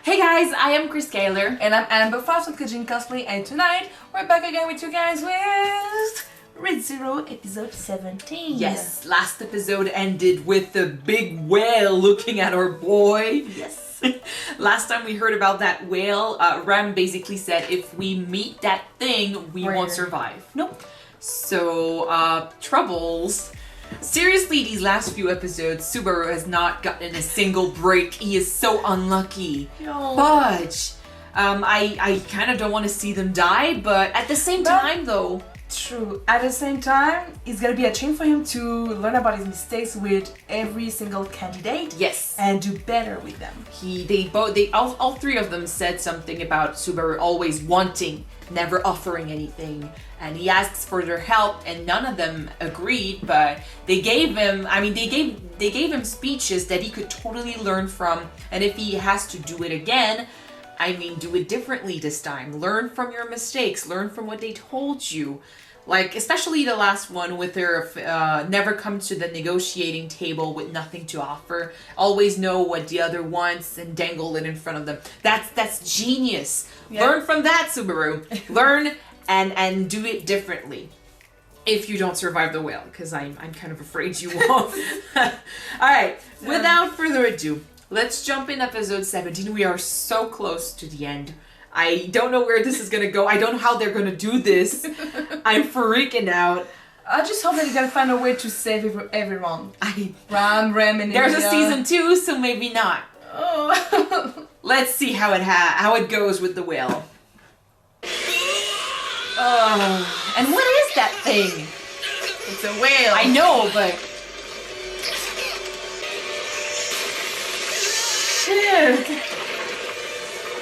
Hey guys, I am Chris Kaler. And I'm Amber from Kajin Cosplay, and tonight we're back again with you guys with Red Zero episode 17. Yes, last episode ended with the big whale looking at our boy. Yes. Last time we heard about that whale, Rem basically said if we meet that thing, we won't survive. Nope. So, troubles. Seriously, these last few episodes, Subaru has not gotten a single break. He is so unlucky. No. But, I kind of don't want to see them die, but at the same time though. True. At the same time, it's gonna be a chance for him to learn about his mistakes with every single candidate. Yes. And do better with them. All three of them said something about Subaru always wanting, never offering anything. And he asks for their help, and none of them agreed. But they gave him, they gave him speeches that he could totally learn from. And if he has to do it again, do it differently this time. Learn from your mistakes. Learn from what they told you. Like, especially the last one with their never come to the negotiating table with nothing to offer. Always know what the other wants and dangle it in front of them. That's genius. Yeah. Learn from that, Subaru. Learn and do it differently. If you don't survive the whale, because I'm kind of afraid you won't. Alright, without further ado, let's jump in episode 17. We are so close to the end. I don't know where this is gonna go. I don't know how they're gonna do this. I'm freaking out. I just hope that they're gonna find a way to save everyone. Rem, and there's Emilia. a season 2, so maybe not. Oh. Let's see how it goes with the whale. Oh, and what is that thing? It's a whale. I know, but shit.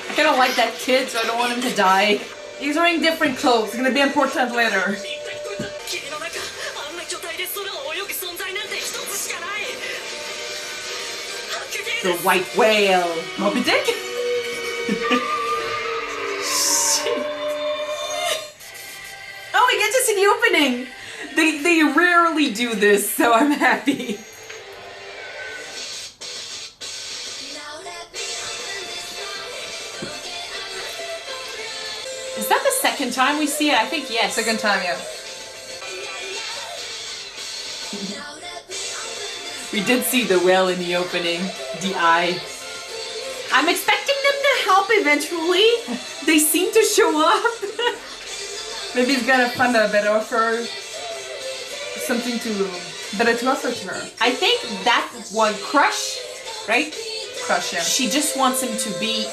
I kind of like that kid, so I don't want him to die. He's wearing different clothes. It's gonna be important later. The white whale. Moby Dick? Oh, we get to see the opening. They rarely do this, so I'm happy. Is that the second time we see it? I think yes. Second time, yeah. We did see the whale in the opening. The eye. I'm expecting them to help eventually. They seem to show up. Maybe he's gonna find a better offer. Something better to offer to her. I think that one, Crush, right? Crush, yeah. She just wants him to be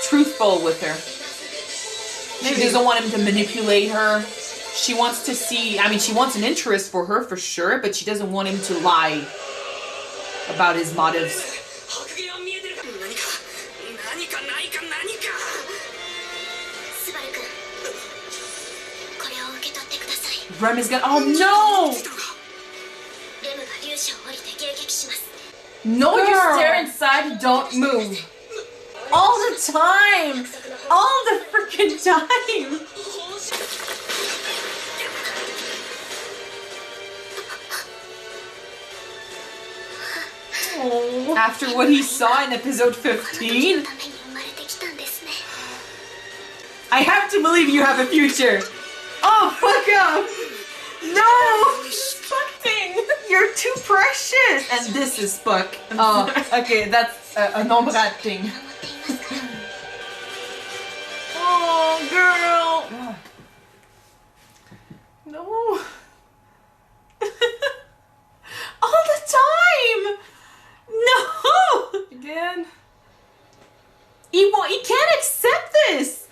truthful with her. Maybe she doesn't want him to manipulate her. She wants to see, she wants an interest for her for sure, but she doesn't want him to lie about his motives. Rem is gonna, oh no! No, you stare inside, don't move. All the time! All the freaking time! Oh, after what he saw in episode 15? I have to believe you have a future! Oh, fuck off! No! Fuck thing! You're too precious! And this is fuck. Oh, okay, that's a non-bad thing. Oh, girl! No! All the time! No! Again? He can't accept this!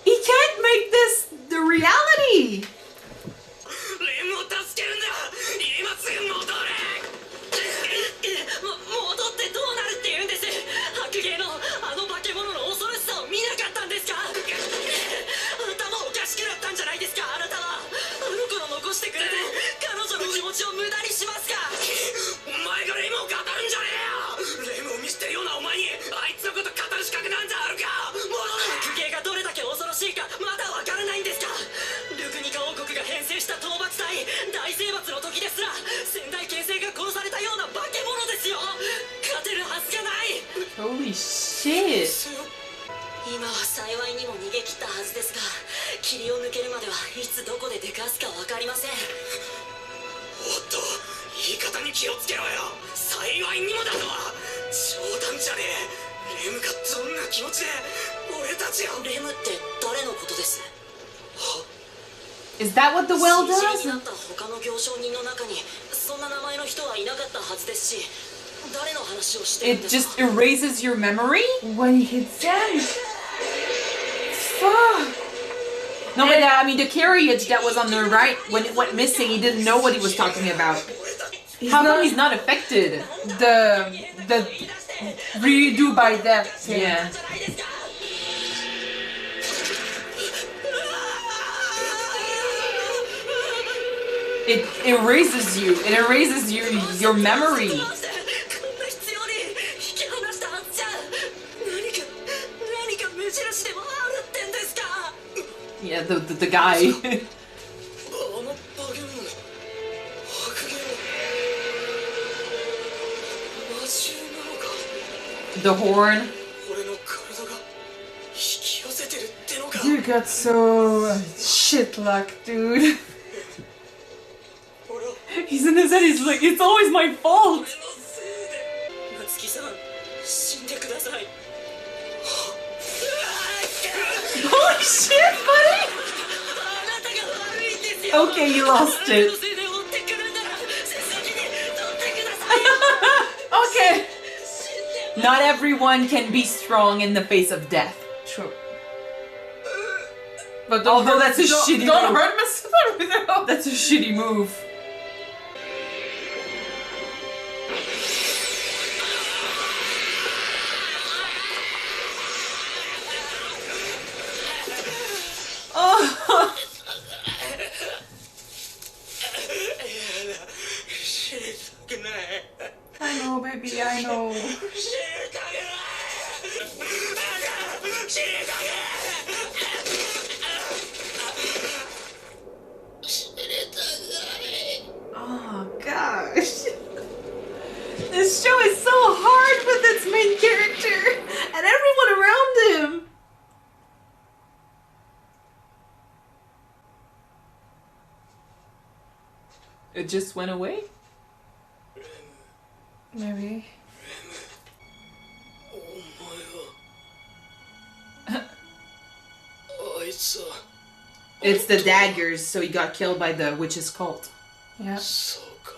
He can't make this the reality! 幸いにも逃げ切ったはずですが、霧を抜けるまではいつどこで出かすか分かりません。おっと、言い方に気をつけろよ。幸いにもだとは冗談じゃねえ。レムがどんな気持ちで俺たちを。レムって誰のことです？ Is that what the well 信じら does? になった他の行商人の中にそんな名前の人はいなかったはずですし、誰の話をしてるん It ですか？ just erases your memory? When he hits send. Fuck. No, but I mean the carriage that was on the right, when it went missing, he didn't know what he was talking about. How come he's not affected? The redo by death thing. Yeah. It erases you. It erases your memory. こんな必要に引き離したはずじゃ。何か目印でもあるってんですか？ Yeah, the guy. あのバゲモン、白芸魔獣なのか？ The horn. 俺の体が引き寄せてるってのか？ You got so shit luck, dude. He's in his head, he's like, it's always my fault. 俺のせいで。夏希さん、死んでください。 Holy shit, buddy! あなたが悪いんですよ。 Okay, you lost it. のせいで追ってくるんなら責任取ってくださいよ。 Okay. 死んで Not everyone can be strong in the face of death. True. But Although that's a shitty Don't move. hurt me, Subaru. That's a shitty move. Oh. 死にたくない。 I know, baby, I know. 死にたくない。死にたくない。死にたくない。 Oh gosh. This show is so hard with its main character and everyone around him. It just went away? Maybe. お前はあいつは It's the daggers, so he got killed by the witch's cult. Yeah. そうか。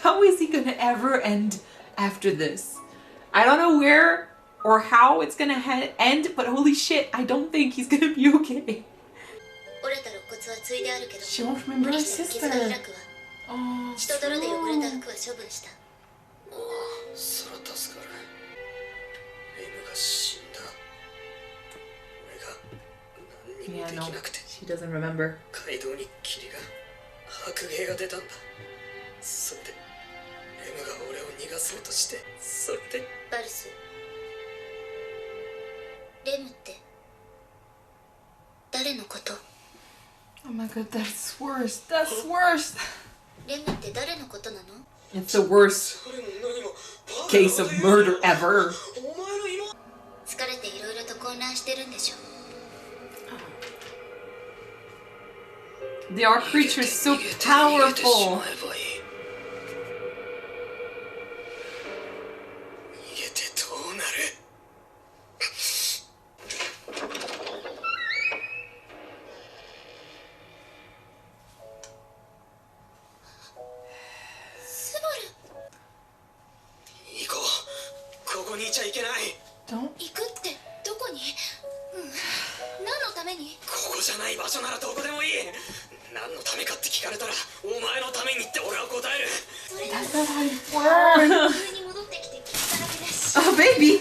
How is he gonna ever end after this? I don't know where or how it's gonna end, but holy shit, I don't think he's gonna be okay. 折れた肋骨はついであるけど、 She won't remember 無 her 理したら傷 sister. が開くわ。 Oh, 人泥で汚れた服は処分した。ああ、そら助かる。レムが死んだ。俺が何に Yeah, も no, できなくて、 she doesn't remember. 街道に霧が、白芸が出たんだ。それで、レムが俺を逃がそうとして、それで。バルス、レムって誰のこと？ oh my god, that's worse. That's worse. レムって誰のことなの？ It's the worst 誰も何も case of murder ever. お前の妹。疲れていろいろと混乱してるんでしょ。 They are creatures so powerful. 逃げてどうなる？ スバル、行こう。ここにいちゃいけない。 Don't. 行くってどこに？何のために？ここじゃない場所ならどこでもいい。何のためかって聞かれたら、お前のためにって俺は答える。それ That's not how it works. 急に戻ってきて傷だらけだし。 Oh, baby!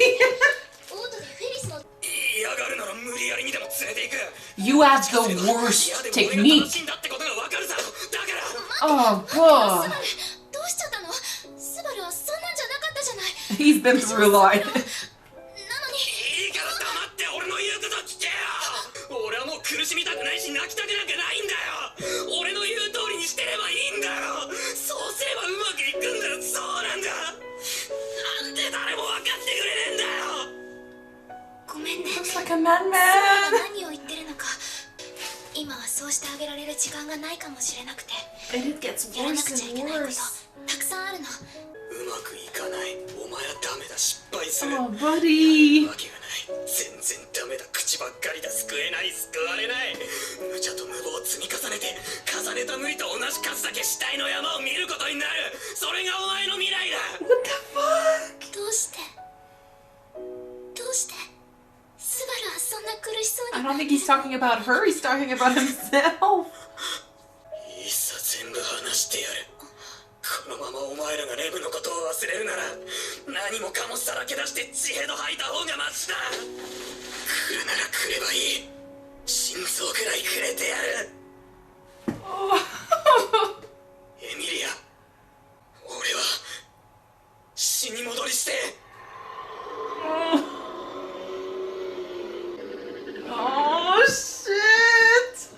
オートでフェリスの嫌がるなら無理やりにでも連れて行く。 You have the worst 嫌でも俺が technique. 正しいんだってことがわかるさ。だから。 Oh, ス God. バル、どうしちゃったの？スバルはそんなんじゃなかったじゃない。 He's been through a lot. なのにいいから黙って俺の言うこと聞けよ。俺はもう苦しみたくないし泣きたくなんかないんだよ。俺の言う通りにしてればいいんだよ。そうすればうまくいくんだよ。そうなんだ。なんで誰も分かってくれねえんだよ。めんね。 Looks like a madman. 何を言ってるのか。今はそうしてあげられる時間がないかもしれなくて。 And it gets やらな worse くちゃい and けないこと worse. たくさんあるの。うまくいかない。お前はダメだ。失敗する。 Oh, buddy. わけがない。全然ダメだ。口ばっかりだ。救えない。救われない。無茶と無謀を積み重ねて、重ねた無理と同じ数だけ死体の山を見ることになる。それがお前の未来だ。 What the fuck? どうしてスバルはそんな苦しそう I に。 don't think he's talking about her, he's talking about himself. いっそ全部話してやる。このままお前らがレブのことを忘れるなら、何もかもさらけ出して血ヘド吐いた方がマシだ。来るなら来ればいい。心臓くらいくれてやる。エミリア、俺は死に戻りして。 Oh shit!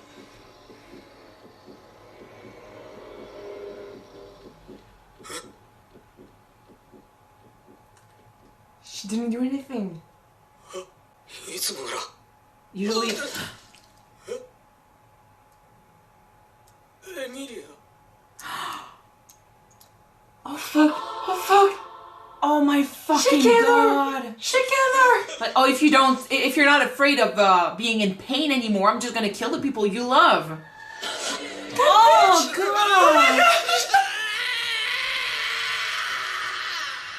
She didn't do anything. いつもなら Usually, エミリア。 Oh fuck. Oh fuck. oh my fucking She killed god! her. She killed her. Like, oh, if you're not afraid of being in pain anymore, I'm just gonna kill the people you love. Oh god!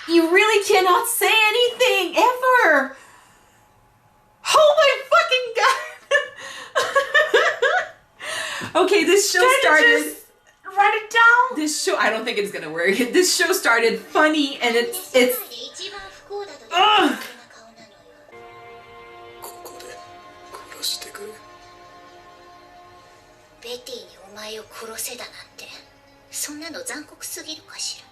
You really cannot say anything ever. Oh my fucking god! Okay, this show Can you started. just write it down? This show, I don't think it's gonna work. This show started funny and it's 世界で一番不幸だと言われるような顔なのよ。ここで殺してくれ。ベティにお前を殺せだなんて、そんなの残酷すぎるかしら。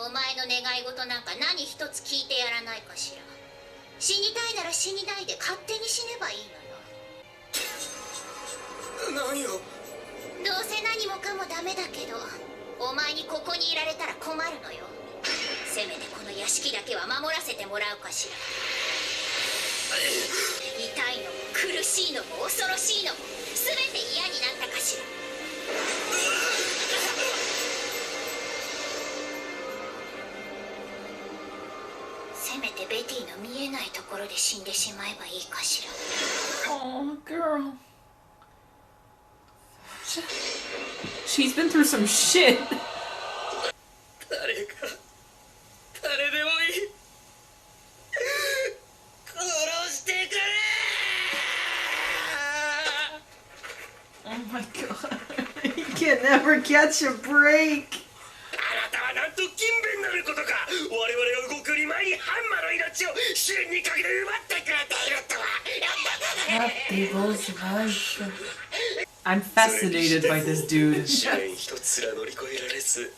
お前の願い事なんか何一つ聞いてやらないかしら。死にたいなら死にないで勝手に死ねばいいのよ。何を。どうせ何もかもダメだけど、お前にここにいられたら困るのよ。せめてこの屋敷だけは守らせてもらうかしら。痛いのも苦しいのも恐ろしいのも全て嫌になったかしら。せめてベティの見えないところで死んでしまえばいいかしら。 Oh, girl. She's been through some shit. 誰でもいい。殺してくれ。 Oh my god. You can never catch a break. あなたはなんと勤勉なることか。我々が動くより前にハンマーの命を試練にかけて奪ってくれているとは。 Devil's life. I'm fascinated by this dude. 試練一つすら乗り越えられず、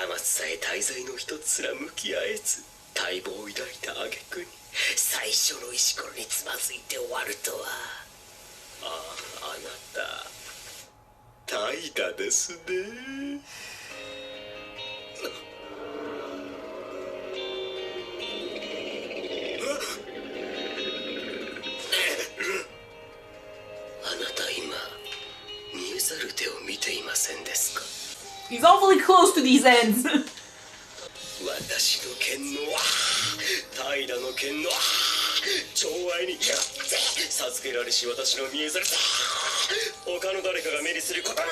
甘さえ大罪の一つすら向き合えず、待望を抱いた挙句に最初の石ころにつまずいて終わるとは。ああ、あなた怠惰ですね。あなた今見えざる手を見ていませんですか。 He's awfully close to these ends. 私の剣の怠惰の剣の寵愛によって授けられし私の見えざる他の誰かが目にすることが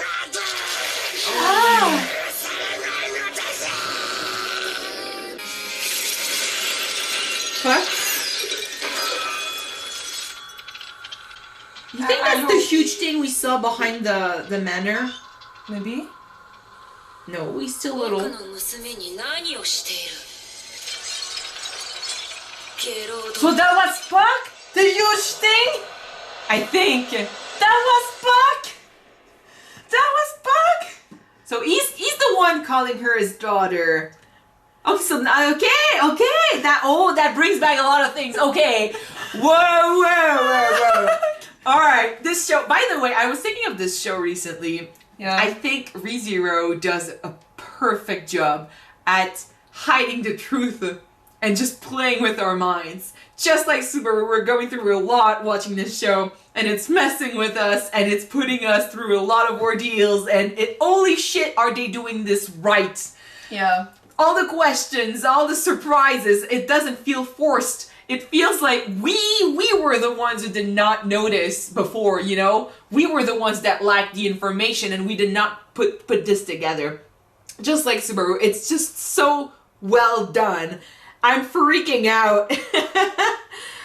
What? You think that's the huge thing we saw behind the manor? Maybe? No, he's still little. 僕の娘に何をしている。ゲロー So that was Puck? The huge thing? I think. That was Puck? That was Puck? So he's the one calling her his daughter. Oh, so okay. That brings back a lot of things. Okay. Whoa. All right, this show. By the way, I was thinking of this show recently. Yeah. I think ReZero does a perfect job at hiding the truth and just playing with our minds. Just like Subaru, we're going through a lot watching this show, and it's messing with us, and it's putting us through a lot of ordeals, and holy shit, are they doing this right? Yeah. All the questions, all the surprises, it doesn't feel forced. It feels like we were the ones who did not notice before, you know? We were the ones that lacked the information, and we did not put this together. Just like Subaru, it's just so well done. I'm freaking out.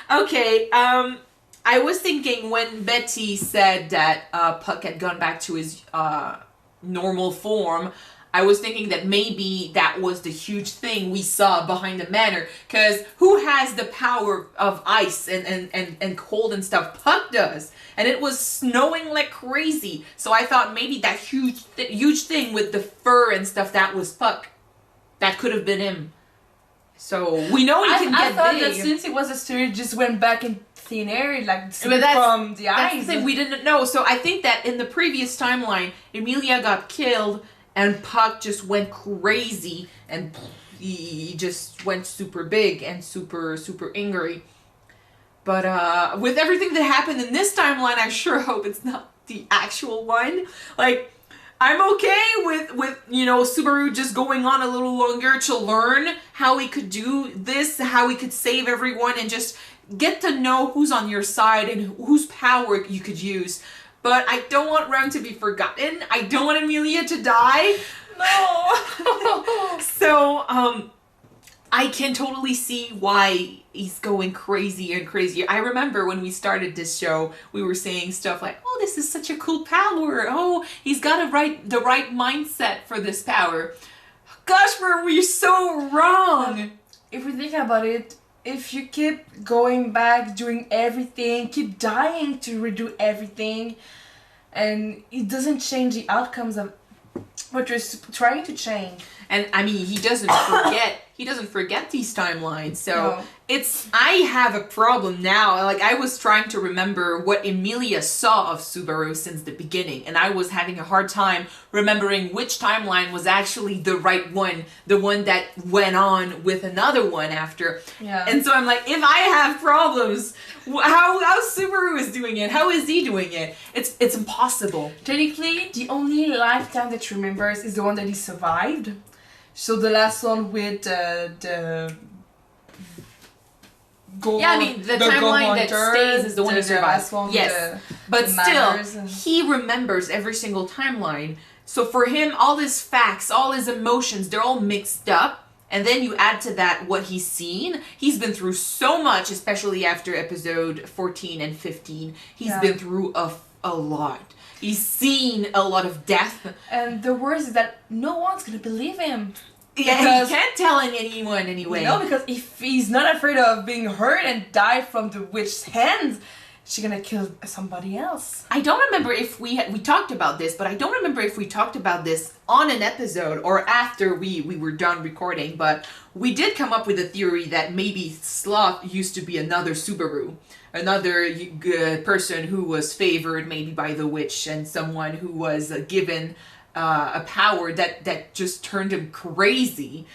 Okay, I was thinking when Betty said that Puck had gone back to his normal form, I was thinking that maybe that was the huge thing we saw behind the manor. Because who has the power of ice and cold and stuff? Puck does. And it was snowing like crazy. So I thought maybe that huge thing with the fur and stuff, that was Puck. That could have been him. So we know he can I get thought big. that since it was a story, it just went back in thin air, like from the That's eyes. the thing, we didn't know. So I think that in the previous timeline, Emilia got killed and Puck just went crazy and he just went super big and super angry. But with everything that happened in this timeline, I sure hope it's not the actual one. Like, I'm okay with you know, Subaru just going on a little longer to learn how he could do this, how he could save everyone, and just get to know who's on your side and whose power you could use. But I don't want Rem to be forgotten. I don't want Emilia to die. No. So, I can totally see why he's going crazier and crazier. I remember when we started this show, we were saying stuff like, oh, this is such a cool power. Oh, he's got the right mindset for this power. Gosh, were we so wrong? If we think about it, if you keep going back, doing everything, keep dying to redo everything, and it doesn't change the outcomes of what you're trying to change. And I mean, he doesn't forget. He doesn't forget these timelines. So No. I have a problem now. Like, I was trying to remember what Emilia saw of Subaru since the beginning, and I was having a hard time remembering which timeline was actually the right one, the one that went on with another one after. Yeah. And so I'm like, if I have problems, how Subaru is doing it? How is he doing it? It's impossible. Technically, the only lifetime that he remembers is the one that he survived. So the last one with the gold. Yeah, I mean, the timeline that stays is the one who survives. Yes, but still, he remembers every single timeline. So for him, all his facts, all his emotions, they're all mixed up. And then you add to that what he's seen. He's been through so much, especially after episode 14 and 15. He's been through a lot. He's seen a lot of death. And the worst is that no one's gonna believe him. Yeah, he can't tell anyone anyway. No, because if he's not afraid of being hurt and die from the witch's hands, she's gonna kill somebody else. I don't remember if we talked about this, but I don't remember if we talked about this on an episode or after we were done recording, but we did come up with a theory that maybe Sloth used to be another Subaru. Another person who was favored maybe by the witch and someone who was given a power that just turned him crazy.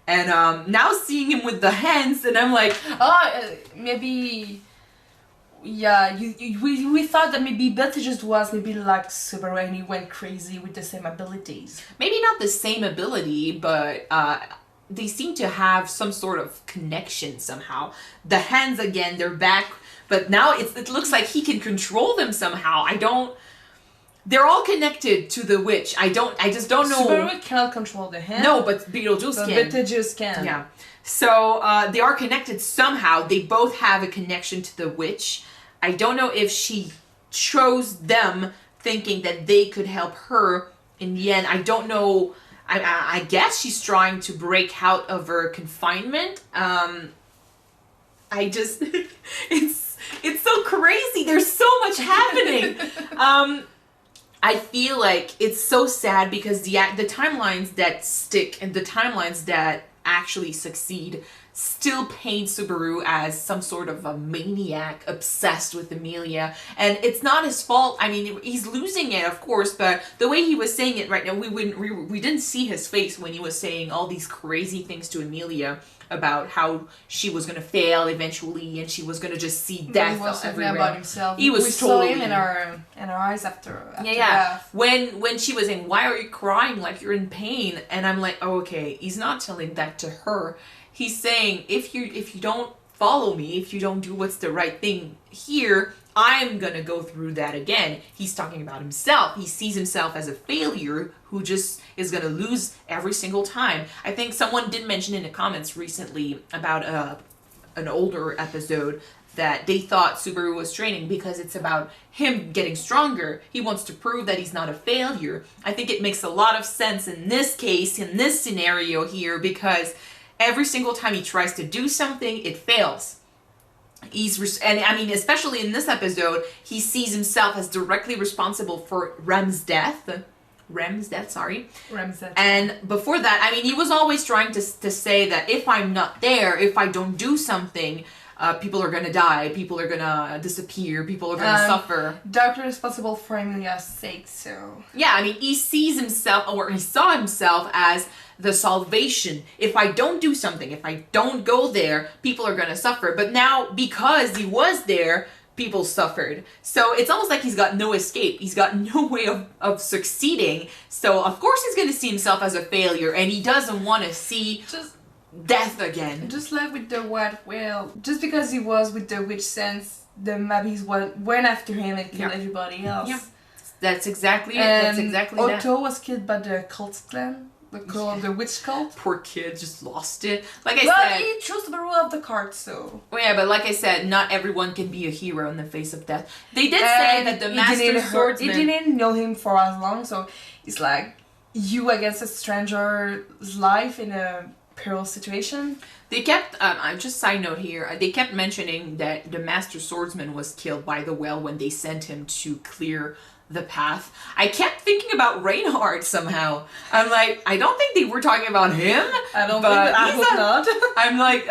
And now seeing him with the hands, and I'm like, maybe... Yeah, we thought that maybe Betty just was maybe like Subaru and he went crazy with the same abilities. maybe not the same ability, but they seem to have some sort of connection somehow. The hands, again, they're back, but now it looks like he can control them somehow. They're all connected to the witch. I just don't know. Subaru cannot control the hand. No, but Beetlejuice but can. Beetlejuice can. Yeah. So they are connected somehow. They both have a connection to the witch. I don't know if she chose them thinking that they could help her in the end. I don't know. I guess she's trying to break out of her confinement. It's so crazy. There's so much happening. I feel like it's so sad because the timelines that stick and the timelines that actually succeed still paint Subaru as some sort of a maniac obsessed with Emilia, and it's not his fault. I mean, he's losing it, of course, but the way he was saying it right now, we didn't see his face when he was saying all these crazy things to Emilia. about how she was gonna fail eventually and she was gonna just see death He was talking everywhere. about himself. He was we totally saw him in our eyes after yeah. death. When she was saying, "Why are you crying like you're in pain?" and I'm like, oh, okay, he's not telling that to her. He's saying, if you don't follow me, if you don't do what's the right thing here, I'm gonna go through that again. He's talking about himself. He sees himself as a failure who just is gonna lose every single time. I think someone did mention in the comments recently about an older episode that they thought Subaru was training because it's about him getting stronger. He wants to prove that he's not a failure. I think it makes a lot of sense in this case, in this scenario here, because every single time he tries to do something, it fails. And I mean, especially in this episode, he sees himself as directly responsible for Rem's death. Sorry. And before that, I mean, he was always trying to say that if I'm not there, if I don't do something, people are gonna die, people are gonna disappear, people are gonna suffer. Doctor responsible for Emilia's sake, so... Yeah, I mean, he sees himself, or he saw himself as the salvation. If I don't do something, if I don't go there, people are gonna suffer. But now, because he was there, people suffered. So it's almost like he's got no escape. He's got no way of succeeding. So of course he's gonna see himself as a failure, and he doesn't want to see death again. Just like with the White Whale, just because he was with the witch sense, the Mabbies went after him and killed everybody else. Yeah, that's exactly it. And That's exactly Otto was killed by the cult clan, the witch cult. Poor kid just lost it. Like I but said, he chose the rule of the card, so... Well, yeah, but like I said, not everyone can be a hero in the face of death. They did say that the Master Swordsman... He didn't know him for as long, so it's like you against a stranger's life in a peril situation. They kept, just side note here, they kept mentioning that the Master Swordsman was killed by the whale when they sent him to clear the path. I kept thinking about Reinhardt somehow. I'm like, I don't think they were talking about him. I don't think that. I hope not. I'm like,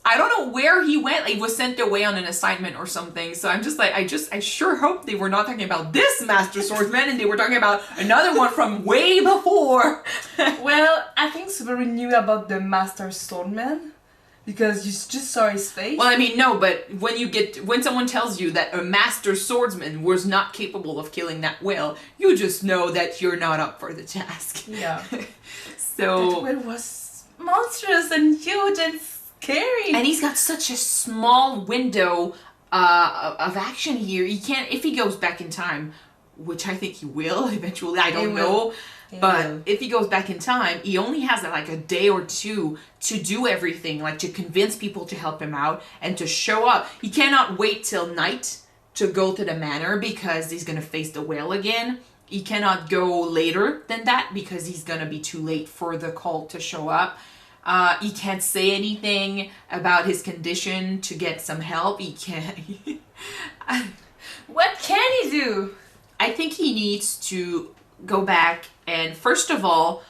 I don't know where he went. Like, he was sent away on an assignment or something. So I'm just like, I sure hope they were not talking about this Master Swordsman and they were talking about another one from way before. Well, I think Subaru knew about the Master Swordsman because you just saw his face. Well, I mean, no, but when someone tells you that a Master Swordsman was not capable of killing that whale, you just know that you're not up for the task. Yeah. So... That whale was monstrous and huge and scary. And he's got such a small window of action here. He can't, if he goes back in time, which I think he will eventually, I don't know. But if he goes back in time, he only has like a day or two to do everything, like to convince people to help him out and to show up. He cannot wait till night to go to the manor because he's going to face the whale again. He cannot go later than that because he's going to be too late for the cult to show up. He can't say anything about his condition to get some help. He can't. What can he do? I think he needs to go back and, first of all,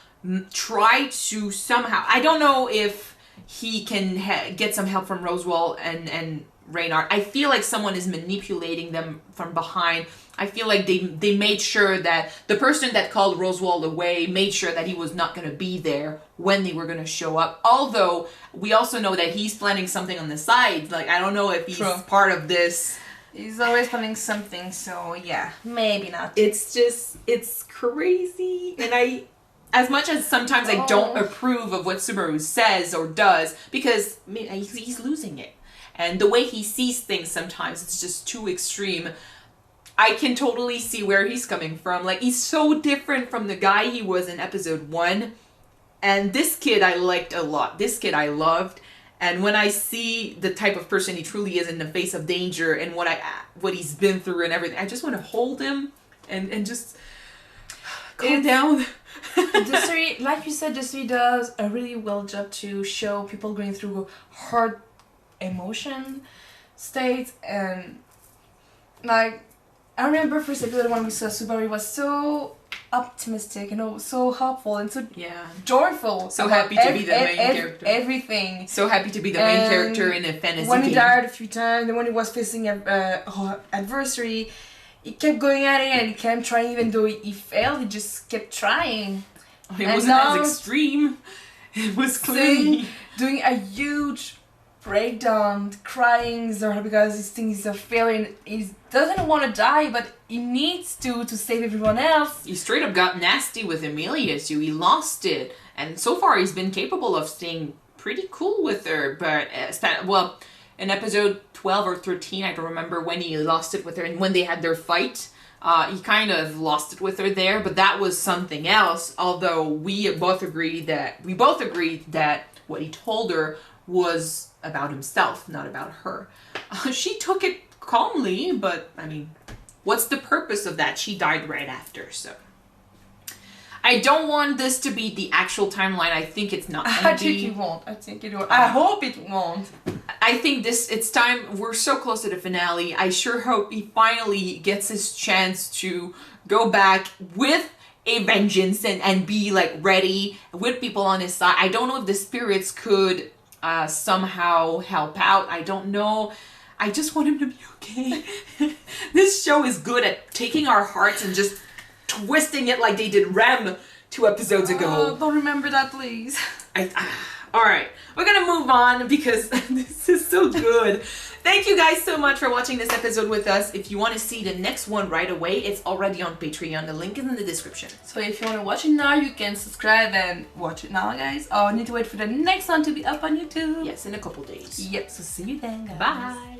try to somehow... I don't know if he can get some help from Roswell and Reinhardt. I feel like someone is manipulating them from behind. I feel like they made sure that the person that called Roswell away made sure that he was not going to be there when they were going to show up. Although, we also know that he's planning something on the side. Like, I don't know if he's part of this... He's always planning something, so yeah, maybe not. It's just, it's crazy. And as much as sometimes I don't approve of what Subaru says or does, because he's losing it. And the way he sees things sometimes, it's just too extreme. I can totally see where he's coming from. Like, he's so different from the guy he was in episode 1. And this kid I liked a lot. This kid I loved. And when I see the type of person he truly is in the face of danger and what he's been through and everything, I just want to hold him and just calm down. The series, like you said, the series does a really well job to show people going through hard emotion states. And like, I remember first episode when we saw Subaru was so optimistic and so hopeful and so joyful. So happy to be the main character. Everything. So happy to be the main character in a fantasy when game. He died a few times, and when he was facing a adversary, he kept going at it and he kept trying. Even though he failed, he just kept trying. It wasn't as extreme. It was clearly... doing a huge breakdown, crying because he thinks he's a failure. He doesn't want to die, but he needs to save everyone else. He straight up got nasty with Emilia, so he lost it. And so far, he's been capable of staying pretty cool with her. But, well, in episode 12 or 13, I don't remember when he lost it with her, and when they had their fight, he kind of lost it with her there. But that was something else, although we both agreed that what he told her was about himself, not about her. She took it calmly, but I mean, what's the purpose of that? She died right after, so. I don't want this to be the actual timeline. I think it's not gonna I think it won't. I hope it won't. I think it's time. We're so close to the finale. I sure hope he finally gets his chance to go back with a vengeance and be like ready with people on his side. I don't know if the spirits could somehow help out. I don't know. I just want him to be okay. This show is good at taking our hearts and just twisting it like they did Rem 2 episodes ago. Don't remember that, please. Alright, we're gonna move on because this is so good. Thank you guys so much for watching this episode with us. If you want to see the next one right away, it's already on Patreon. The link is in the description. So if you want to watch it now, you can subscribe and watch it now, guys. Or need to wait for the next one to be up on YouTube. Yes, in a couple days. Yep, so see you then, guys. Bye.